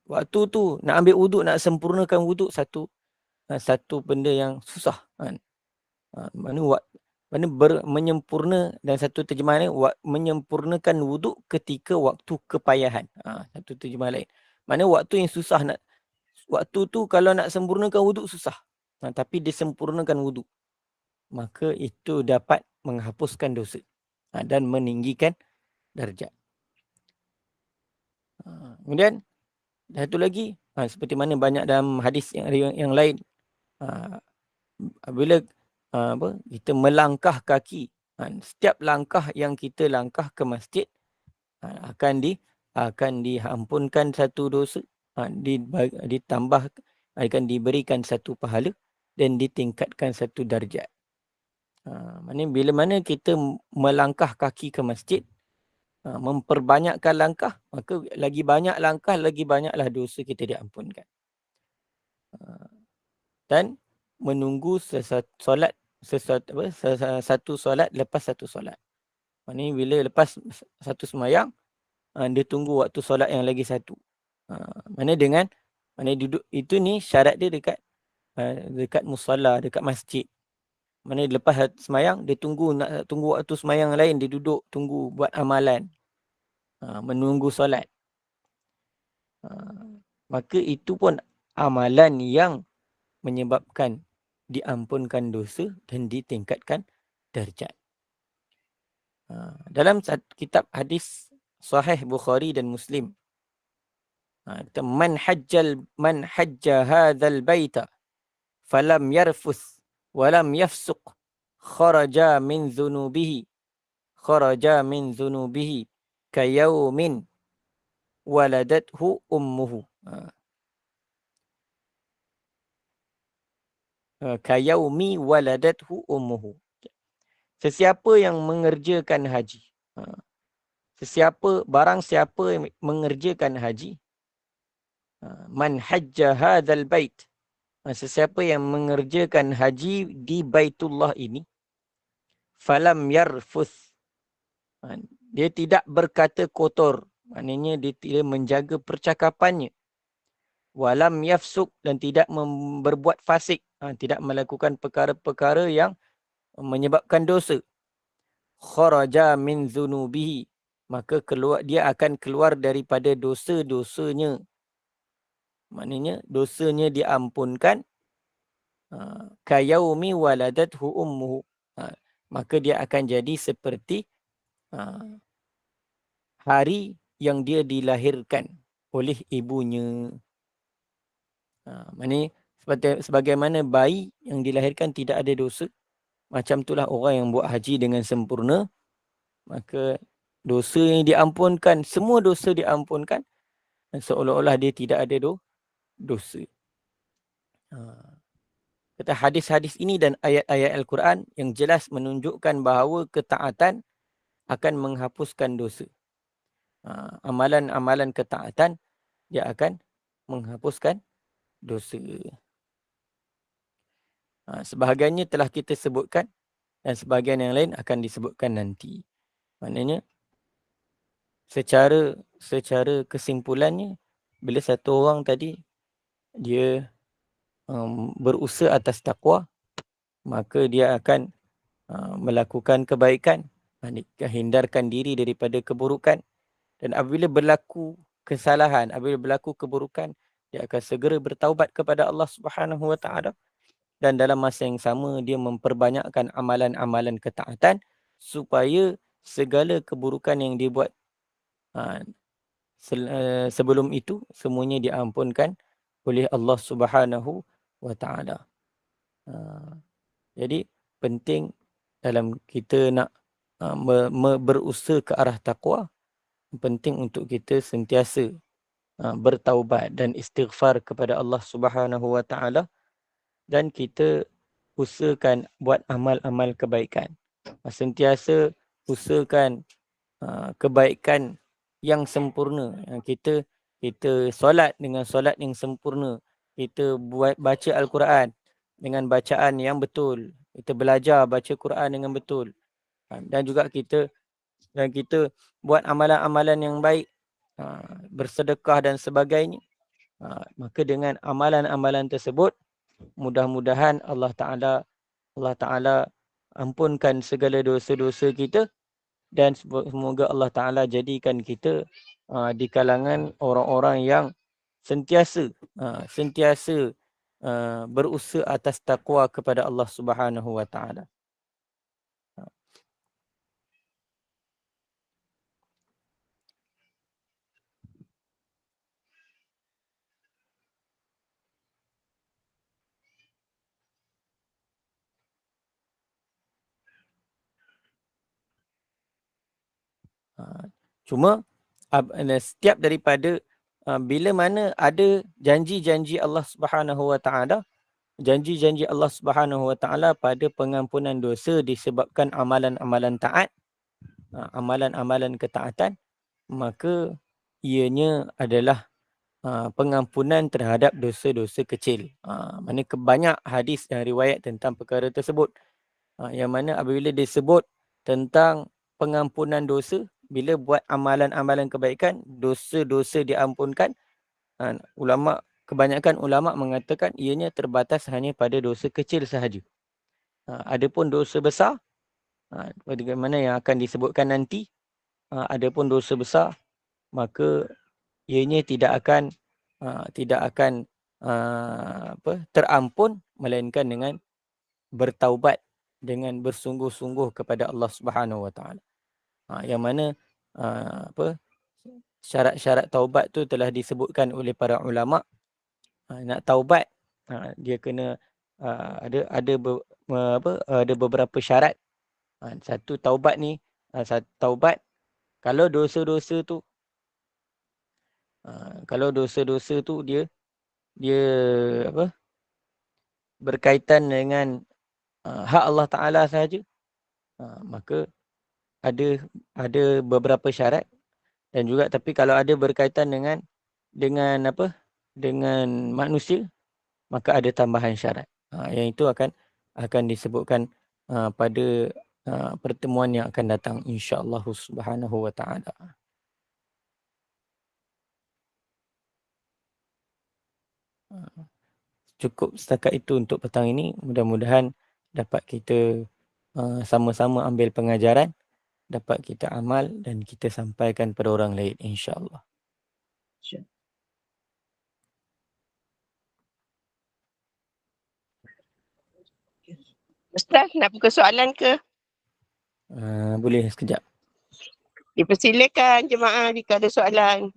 waktu tu nak ambil wuduk, nak sempurnakan wuduk, satu benda yang susah. Mana menyempurna, dan satu terjemahan lain menyempurnakan wuduk ketika waktu kepayahan. Satu terjemahan lain. Mana waktu yang susah nak, waktu tu kalau nak sempurnakan wuduk susah. Tapi disempurnakan wuduk, maka itu dapat menghapuskan dosa dan meninggikan darjat. Kemudian satu lagi, seperti mana banyak dalam hadis yang lain, bila kita melangkah kaki, setiap langkah yang kita langkah ke masjid akan diampunkan satu dosa, ditambah, akan diberikan satu pahala dan ditingkatkan satu darjat. Maknanya bila mana kita melangkah kaki ke masjid, memperbanyakkan langkah, maka lagi banyak langkah, lagi banyaklah dosa kita diampunkan. Dan menunggu satu solat lepas satu solat. Maknanya bila lepas satu semayang, dia tunggu waktu solat yang lagi satu. Mana duduk itu ni syarat dia dekat musalla, dekat masjid. Mana lepas semayang, dia tunggu waktu semayang lain, dia duduk tunggu buat amalan, menunggu solat. Maka itu pun amalan yang menyebabkan diampunkan dosa dan ditingkatkan darjat. Dalam kitab hadis Sahih Bukhari dan Muslim, man hajja hadzal baita falam yarfus walam yafsuq kharaja min dhunubihi kayaumin waladathu ummuhu. Kayaumi waladathu ummuhu. Sesiapa yang mengerjakan haji, barang siapa yang mengerjakan haji, man hajja hadzal bait, sesiapa yang mengerjakan haji di Baitullah ini, falam yarfuth, dia tidak berkata kotor, maknanya dia tidak menjaga percakapannya, walam yafsuk, dan tidak berbuat fasik, tidak melakukan perkara-perkara yang menyebabkan dosa, kharaja min dhunubihi, maka dia akan keluar daripada dosa-dosanya. Maknanya dosanya diampunkan, kayaumi waladathu ummuhu, maka dia akan jadi seperti hari yang dia dilahirkan oleh ibunya. Maknanya sebagaimana bayi yang dilahirkan tidak ada dosa, macam itulah orang yang buat haji dengan sempurna, maka dosa yang diampunkan, semua dosa diampunkan, seolah-olah dia tidak ada dosa. Kata hadis-hadis ini dan ayat-ayat Al-Quran yang jelas menunjukkan bahawa ketaatan akan menghapuskan dosa. Amalan-amalan ketaatan dia akan menghapuskan dosa. Sebahagiannya telah kita sebutkan dan sebahagian yang lain akan disebutkan nanti. Maknanya secara kesimpulannya, bila satu orang tadi dia berusaha atas takwa, maka dia akan melakukan kebaikan, hindarkan diri daripada keburukan, dan apabila berlaku kesalahan, apabila berlaku keburukan, dia akan segera bertaubat kepada Allah Subhanahu Wa Taala, dan dalam masa yang sama dia memperbanyakkan amalan-amalan ketaatan supaya segala keburukan yang dia buat sebelum itu semuanya diampunkan oleh Allah Subhanahu Wa Taala. Jadi penting dalam kita nak berusaha ke arah takwa, penting untuk kita sentiasa bertaubat dan istighfar kepada Allah Subhanahu Wa Taala, dan kita usahakan buat amal-amal kebaikan. Sentiasa usahakan kebaikan yang sempurna. Kita solat dengan solat yang sempurna. Kita baca Al-Quran dengan bacaan yang betul. Kita belajar baca Quran dengan betul. Dan juga kita buat amalan-amalan yang baik, bersedekah dan sebagainya. Maka dengan amalan-amalan tersebut, mudah-mudahan Allah Ta'ala ampunkan segala dosa-dosa kita, dan semoga Allah Ta'ala jadikan kita di kalangan orang-orang yang sentiasa berusaha atas taqwa kepada Allah Subhanahu Wa Ta'ala. Cuma setiap daripada bila mana ada janji-janji Allah Subhanahu Wa Ta'ala, janji-janji Allah Subhanahu Wa Ta'ala pada pengampunan dosa disebabkan amalan-amalan taat, amalan-amalan ketaatan, maka ianya adalah pengampunan terhadap dosa-dosa kecil. Mana banyak hadis dan riwayat tentang perkara tersebut. Yang mana apabila disebut tentang pengampunan dosa, bila buat amalan-amalan kebaikan, dosa-dosa diampunkan, kebanyakan ulama mengatakan ianya terbatas hanya pada dosa kecil sahaja. Adapun dosa besar, bagaimana yang akan disebutkan nanti, adapun dosa besar, maka ianya tidak akan terampun, melainkan dengan bertaubat, dengan bersungguh-sungguh kepada Allah Subhanahu Wa Ta'ala. Yang mana syarat-syarat taubat tu telah disebutkan oleh para ulama. Nak taubat, dia kena ada beberapa syarat. Satu taubat ni, taubat kalau dosa-dosa tu dia berkaitan dengan hak Allah Ta'ala sahaja, maka ada beberapa syarat. Dan juga tapi kalau ada berkaitan dengan manusia, maka ada tambahan syarat. Yang itu akan disebutkan pada pertemuan yang akan datang, insya-Allah Subhanahu Wa Ta'ala. Cukup setakat itu untuk petang ini. Mudah-mudahan dapat kita sama-sama ambil pengajaran, dapat kita amal dan kita sampaikan pada orang lain, insya-Allah. Ustaz, nak buka soalan ke? Boleh sekejap. Dipersilakan jemaah jika ada soalan.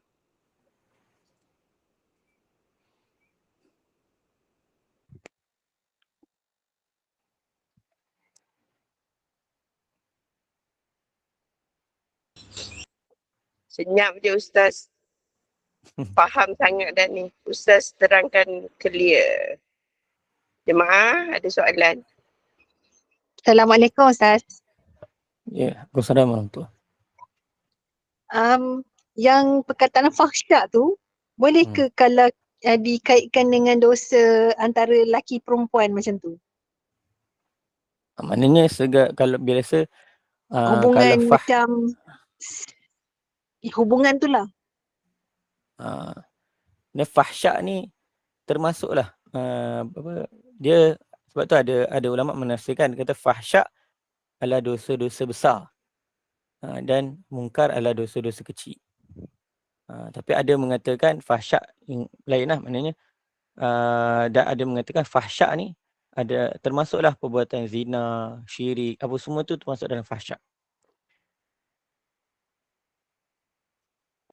Senyap je Ustaz. Faham sangat dah ni. Ustaz terangkan clear. Jemaah ada soalan? Assalamualaikum Ustaz. Ya, Assalamualaikum. Yang perkataan fahsyat tu, boleh ke kalau dikaitkan dengan dosa antara lelaki perempuan macam tu? Maknanya kalau biasa Hubungan kalau macam hubungan tu lah. Fahsyat ni termasuklah dia, sebab tu ada ulama menafsirkan kata fahsyat adalah dosa-dosa besar, dan mungkar adalah dosa-dosa kecil. Tapi ada mengatakan fahsyat lainlah, maknanya dan ada mengatakan fahsyat ni ada termasuklah perbuatan zina, syirik, apa semua tu termasuk dalam fahsyat.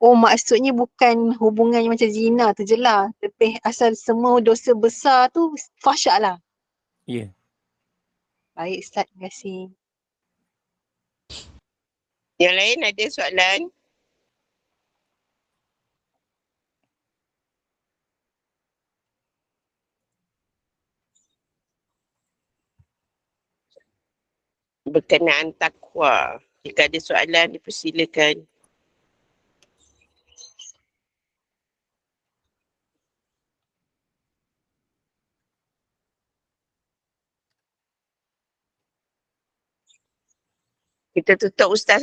Oh, maksudnya bukan hubungannya macam zina tu je lah. Lebih asal semua dosa besar tu fahsyat lah. Ya. Baik Ustaz, terima kasih. Yang lain ada soalan? Berkenaan takwa. Jika ada soalan, dipersilakan. Kita tutup Ustaz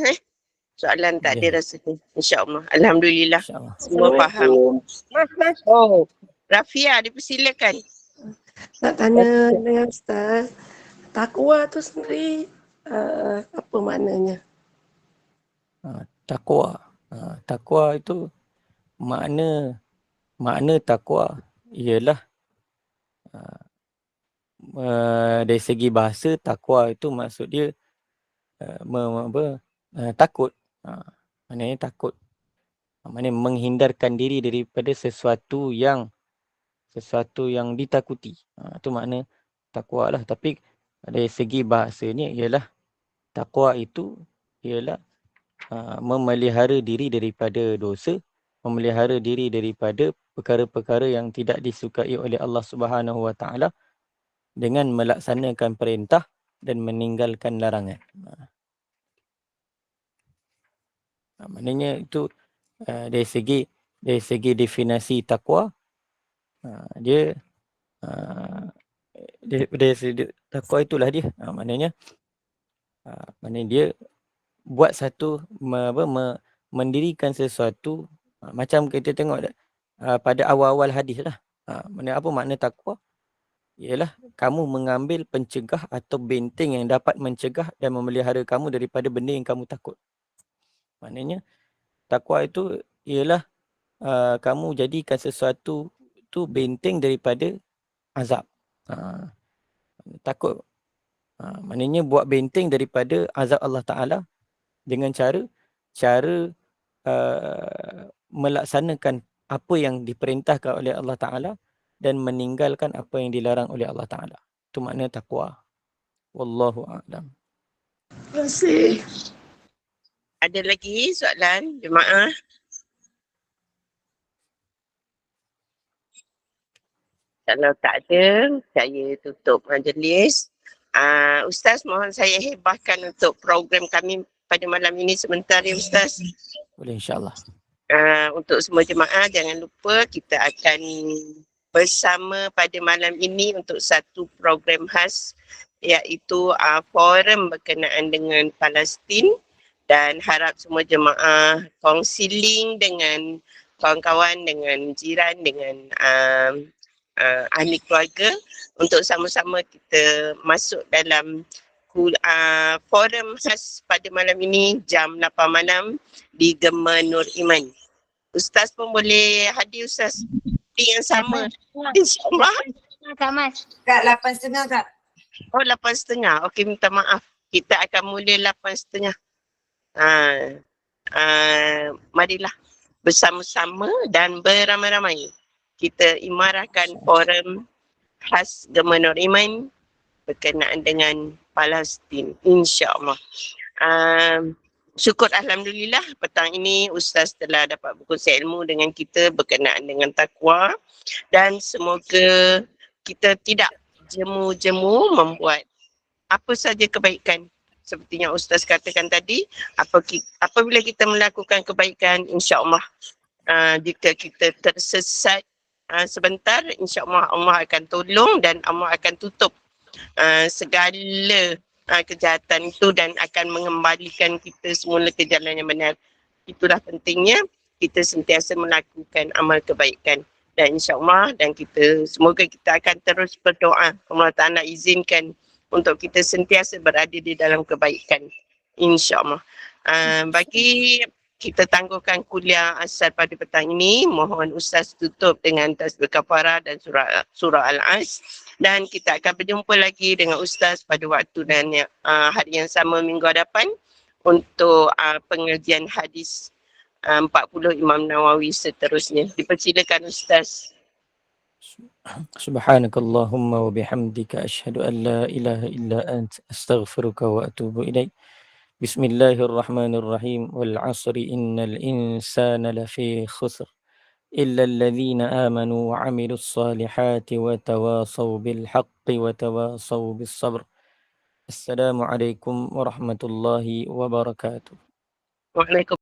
soalan tak ada rasanya. InsyaAllah. Alhamdulillah. InsyaAllah. Semua faham. Oh, Rafia dipersilakan. Nak tanya dengan Ustaz, takwa tu sendiri apa maknanya? Takwa. Takwa itu makna takwa ialah dari segi bahasa takwa itu maksud dia takut. Maknanya takut. Maknanya menghindarkan diri daripada sesuatu yang ditakuti. Itu makna takwa lah. Tapi dari segi bahasanya ialah takwa itu ialah memelihara diri daripada dosa, memelihara diri daripada perkara-perkara yang tidak disukai oleh Allah Subhanahu Wa Taala dengan melaksanakan perintah dan meninggalkan larangan. Maknanya itu dari segi definisi takwa, dia dari segi takwa itulah dia. Maknanya dia buat satu mendirikan sesuatu, macam kita tengok pada awal-awal hadis lah. Apa makna takwa? Ialah kamu mengambil pencegah atau benteng yang dapat mencegah dan memelihara kamu daripada benda yang kamu takut. Maknanya takwa itu ialah kamu jadikan sesuatu tu benteng daripada azab. Takut. Maknanya buat benteng daripada azab Allah Ta'ala dengan cara melaksanakan apa yang diperintahkan oleh Allah Ta'ala dan meninggalkan apa yang dilarang oleh Allah Ta'ala. Itu makna takwa. Wallahu a'lam. Terima kasih. Ada lagi soalan jemaah? Kalau tak ada, saya tutup majlis. Ustaz, mohon saya hebahkan untuk program kami pada malam ini sebentar ya Ustaz. Boleh, insyaAllah. Untuk semua jemaah, jangan lupa kita akan bersama pada malam ini untuk satu program khas, iaitu forum berkenaan dengan Palestin, dan harap semua jemaah kongsi link dengan kawan-kawan, dengan jiran, dengan ahli keluarga untuk sama-sama kita masuk dalam forum khas pada malam ini jam 8 malam di Gema Nur Iman. Ustaz pun boleh hadir Ustaz di yang sama, insyaAllah. Kak Mas. Kak 8.30 Kak. Oh 8.30, okey, minta maaf. Kita akan mula 8.30. Marilah bersama-sama dan beramai-ramai kita imarahkan forum khas Gema Nur Iman berkenaan dengan Palestin, insya-Allah. Syukur alhamdulillah petang ini Ustaz telah dapat berkongsi ilmu dengan kita berkenaan dengan takwa, dan semoga kita tidak jemu-jemu membuat apa saja kebaikan. Seperti yang Ustaz katakan tadi, apabila kita melakukan kebaikan, insya-Allah jika kita tersesat sebentar, insya-Allah Allah akan tolong dan Allah akan tutup segala kejahatan itu dan akan mengembalikan kita semula ke jalan yang benar. Itulah pentingnya kita sentiasa melakukan amal kebaikan, dan insya-Allah dan semoga kita akan terus berdoa Allah Ta'ala izinkan untuk kita sentiasa berada di dalam kebaikan, insya-Allah. Bagi kita tangguhkan kuliah asar pada petang ini, mohon Ustaz tutup dengan tasbih kafarah dan surah Al-As, dan kita akan berjumpa lagi dengan Ustaz pada waktu dan hari yang sama minggu hadapan untuk pengajian hadis 40 Imam Nawawi seterusnya. Dipersilakan Ustaz. Subhanakallahumma wa bihamdika asyhadu an la ilaha illa ant astaghfiruka wa atubu ilaik. Bismillahirrahmanirrahim. Wal 'asri innal insana lafi khusr illa alladhina amanu wa 'amilus salihati wa tawasaw bil haqqi wa tawasaw bis sabr. Assalamualaikum warahmatullahi wabarakatuh. Waalaikumsalam.